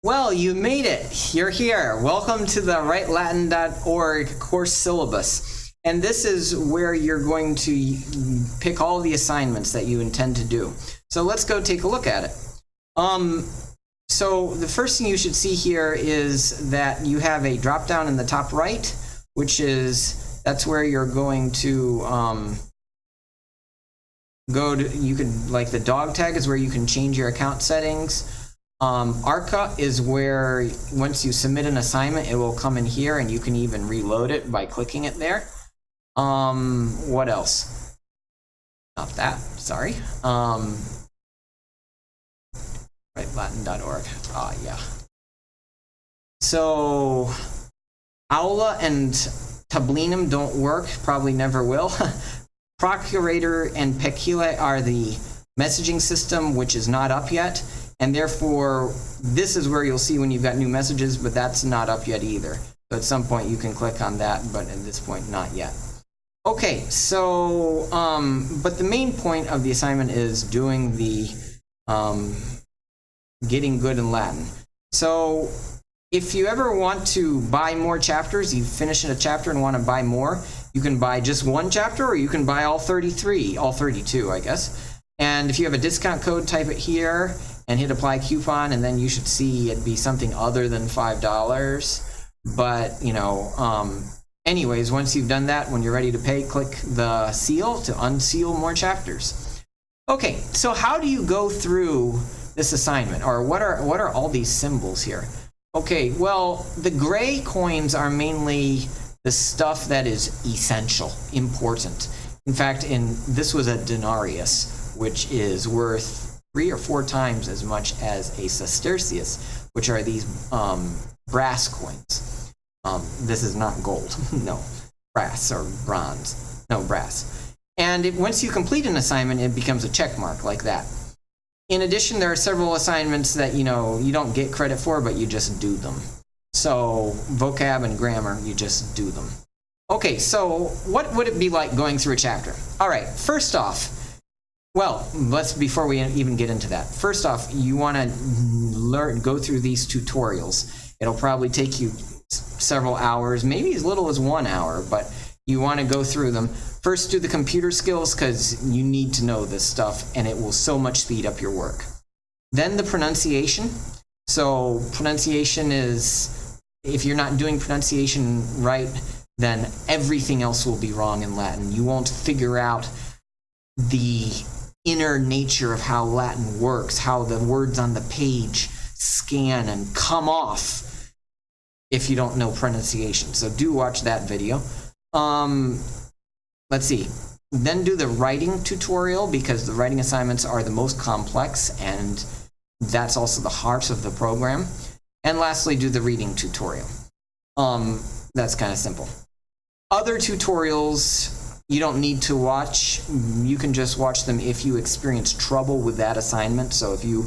Well, you made it. You're here. Welcome to the WriteLatin.org course syllabus. And this is where you're going to pick all the assignments that you intend to do. So let's go take a look at it. So the first thing you should see here is that you have a drop down in the top right, which is, that's where you're going to go to, you can, like the dog tag is where you can change your account settings. ARCA is where once you submit an assignment, it will come in here and you can even reload it by clicking it there. What else? Not that, sorry. WriteLatin.org. Yeah. So Aula and Tablinum don't work, probably never will. Procurator and Pecula are the messaging system, which is not up yet. And therefore, this is where you'll see when you've got new messages, but that's not up yet either. So at some point you can click on that, but at this point, not yet. Okay, so, but the main point of the assignment is doing the getting good in Latin. So if you ever want to buy more chapters, you finish a chapter and want to buy more, you can buy just one chapter or you can buy all 33, all 32, I guess. And if you have a discount code, type it here and hit apply coupon, and then you should see it be something other than $5. But, you know, anyways, once you've done that, when you're ready to pay, click the seal to unseal more chapters. Okay, so how do you go through this assignment, or what are all these symbols here? Okay, well, the gray coins are mainly the stuff that is essential, important. In fact, this was a denarius, which is worth 3 or 4 times as much as a sestercius, which are these brass coins. This is not gold, no, brass or bronze, no, brass. And once you complete an assignment, it becomes a check mark like that. In addition, there are several assignments that you don't get credit for, but you just do them. So vocab and grammar, you just do them. Okay, so what would it be like going through a chapter? All right, first off, well, before we even get into that, first off, you want to go through these tutorials. It'll probably take you several hours, maybe as little as 1 hour, but you want to go through them. First, do the computer skills, because you need to know this stuff, and it will so much speed up your work. Then the pronunciation. So pronunciation is, if you're not doing pronunciation right, then everything else will be wrong in Latin. You won't figure out the inner nature of how Latin works, how the words on the page scan and come off if you don't know pronunciation. So do watch that video. Let's see. Then do the writing tutorial, because the writing assignments are the most complex, and that's also the heart of the program. And lastly, do the reading tutorial. That's kind of simple. Other tutorials you don't need to watch. You can just watch them if you experience trouble with that assignment. So if you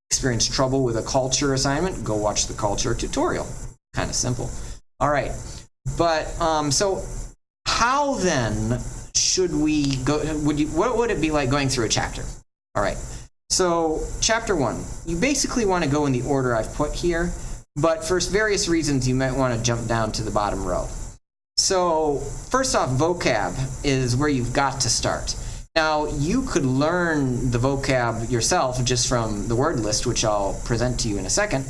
experience trouble with a culture assignment, go watch the culture tutorial. Kind of simple. All right. But so how then should we go? What would it be like going through a chapter? All right. So chapter 1, you basically want to go in the order I've put here, but for various reasons you might want to jump down to the bottom row. So first off, vocab is where you've got to start. Now, you could learn the vocab yourself just from the word list, which I'll present to you in a second,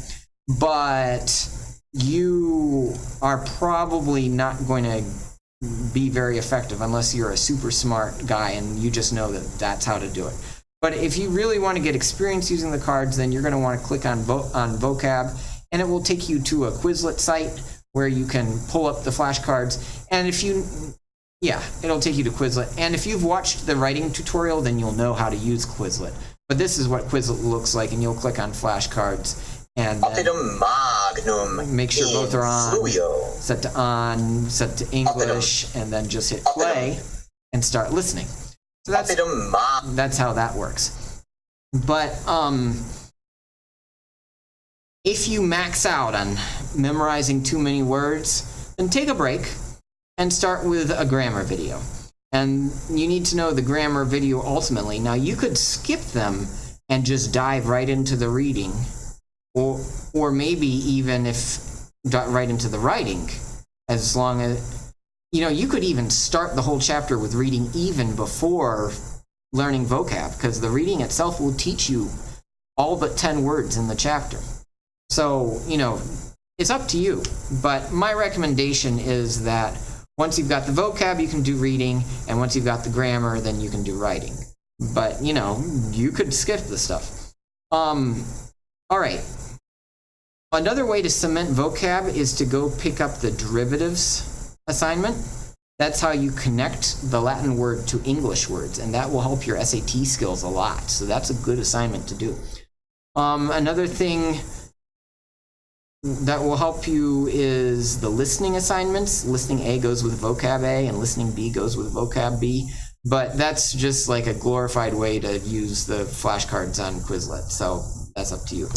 but you are probably not going to be very effective unless you're a super smart guy and you just know that that's how to do it. But if you really want to get experience using the cards, then you're going to want to click on vocab, and it will take you to a Quizlet site where you can pull up the flashcards. And if you, it'll take you to Quizlet. And if you've watched the writing tutorial, then you'll know how to use Quizlet. But this is what Quizlet looks like, and you'll click on flashcards. And then make sure both are on, set to English, and then just hit play and start listening. So that's how that works. But if you max out on memorizing too many words, then take a break and start with a grammar video. And you need to know the grammar video ultimately. Now, you could skip them and just dive right into the reading, or maybe even if right into the writing, as long as, you could even start the whole chapter with reading even before learning vocab, because the reading itself will teach you all but 10 words in the chapter. So, it's up to you. But my recommendation is that once you've got the vocab, you can do reading, and once you've got the grammar, then you can do writing. But, you could skip the stuff. All right. Another way to cement vocab is to go pick up the derivatives assignment. That's how you connect the Latin word to English words, and that will help your SAT skills a lot. So that's a good assignment to do. Another thing that will help you is the listening assignments. Listening A goes with vocab A, and listening B goes with vocab B. But that's just like a glorified way to use the flashcards on Quizlet. So that's up to you.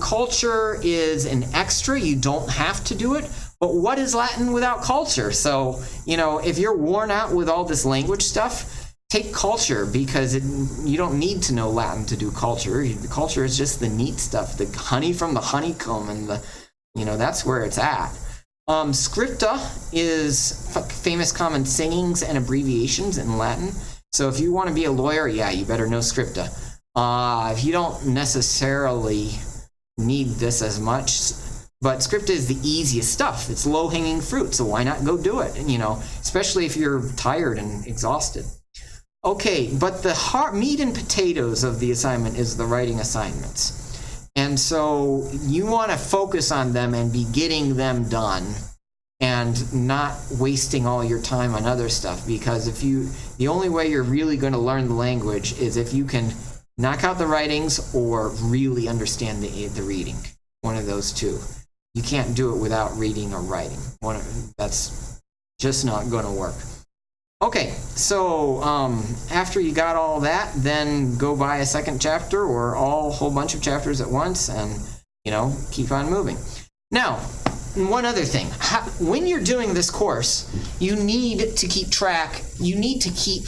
Culture is an extra. You don't have to do it. But what is Latin without culture? So, if you're worn out with all this language stuff, take culture, because you don't need to know Latin to do culture. The culture is just the neat stuff, the honey from the honeycomb, and that's where it's at. Scripta is famous common sayings and abbreviations in Latin. So if you want to be a lawyer, yeah, you better know scripta. If you don't necessarily need this as much, but scripta is the easiest stuff. It's low-hanging fruit, so why not go do it? Especially if you're tired and exhausted. Okay, but the meat and potatoes of the assignment is the writing assignments. And so you want to focus on them and be getting them done and not wasting all your time on other stuff, because the only way you're really going to learn the language is if you can knock out the writings or really understand the reading. One of those two. You can't do it without reading or writing. That's just not going to work. Okay, so after you got all that, then go buy a second chapter or a whole bunch of chapters at once, and keep on moving. Now, one other thing: when you're doing this course, you need to keep track. You need to keep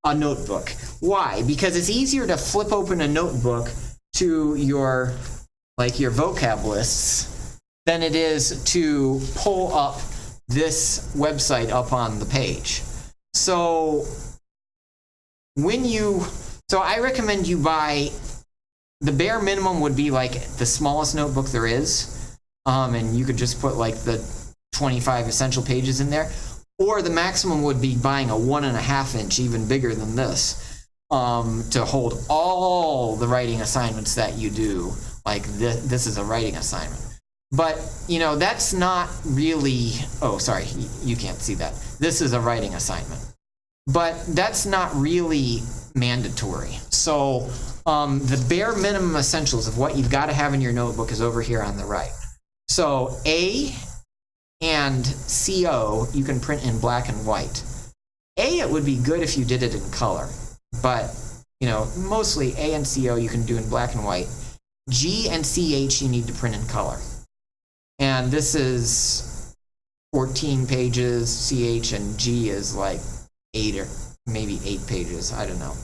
a notebook. Why? Because it's easier to flip open a notebook to your vocab lists than it is to pull up this website up on the page. So I recommend you buy, the bare minimum would be like the smallest notebook there is, and you could just put like the 25 essential pages in there, or the maximum would be buying a 1.5 inch, even bigger than this, to hold all the writing assignments that you do. Like this is a writing assignment. But, that's not really, you can't see that. This is a writing assignment. But that's not really mandatory. So the bare minimum essentials of what you've got to have in your notebook is over here on the right. So A and CO you can print in black and white. A, it would be good if you did it in color. But, mostly A and CO you can do in black and white. G and CH you need to print in color. And this is 14 pages, CH, and G is like 8 or maybe 8 pages. I don't know.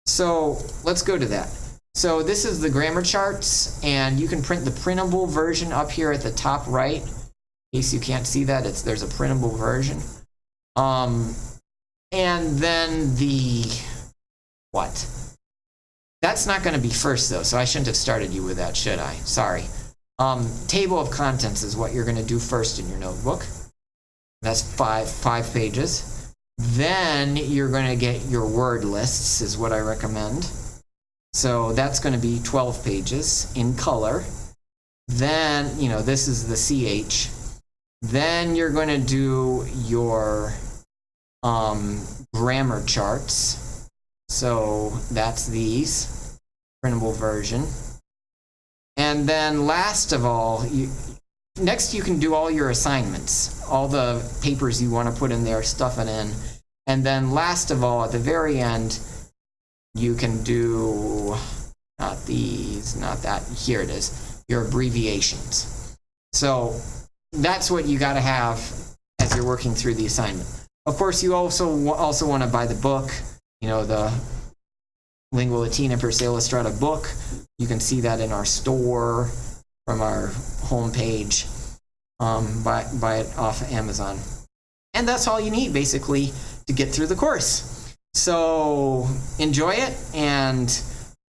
So let's go to that. So this is the grammar charts, and you can print the printable version up here at the top right. In case you can't see that, there's a printable version. And then That's not going to be first, though, so I shouldn't have started you with that, should I? Sorry. Table of contents is what you're going to do first in your notebook. That's five pages. Then you're going to get your word lists, is what I recommend. So that's going to be 12 pages in color. Then, this is the CH. Then you're going to do your grammar charts. So that's these, printable version. And then last of all, next you can do all your assignments, all the papers you want to put in there, stuff it in. And then last of all, at the very end, you can do, not these, not that, here it is, your abbreviations. So that's what you got to have as you're working through the assignment. Of course, you also want to buy the book, the Lingua Latina per se Illustrata book. You can see that in our store. from our homepage. Buy it off of Amazon. And that's all you need, basically, to get through the course. So enjoy it, and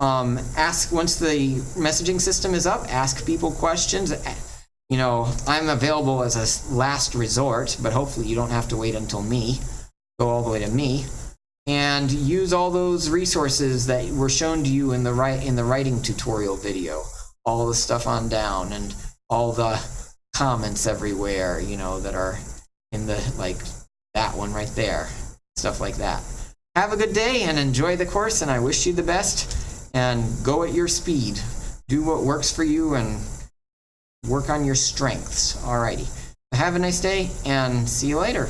ask, once the messaging system is up, ask people questions. You know, I'm available as a last resort, but hopefully you don't have to wait until me. Go all the way to me. And use all those resources that were shown to you in the writing tutorial video. All the stuff on down, and all the comments everywhere, you know, that are in the, like that one right there. Stuff like that. Have a good day and enjoy the course, and I wish you the best. And go at your speed. Do what works for you and work on your strengths. Alrighty. Have a nice day, and see you later.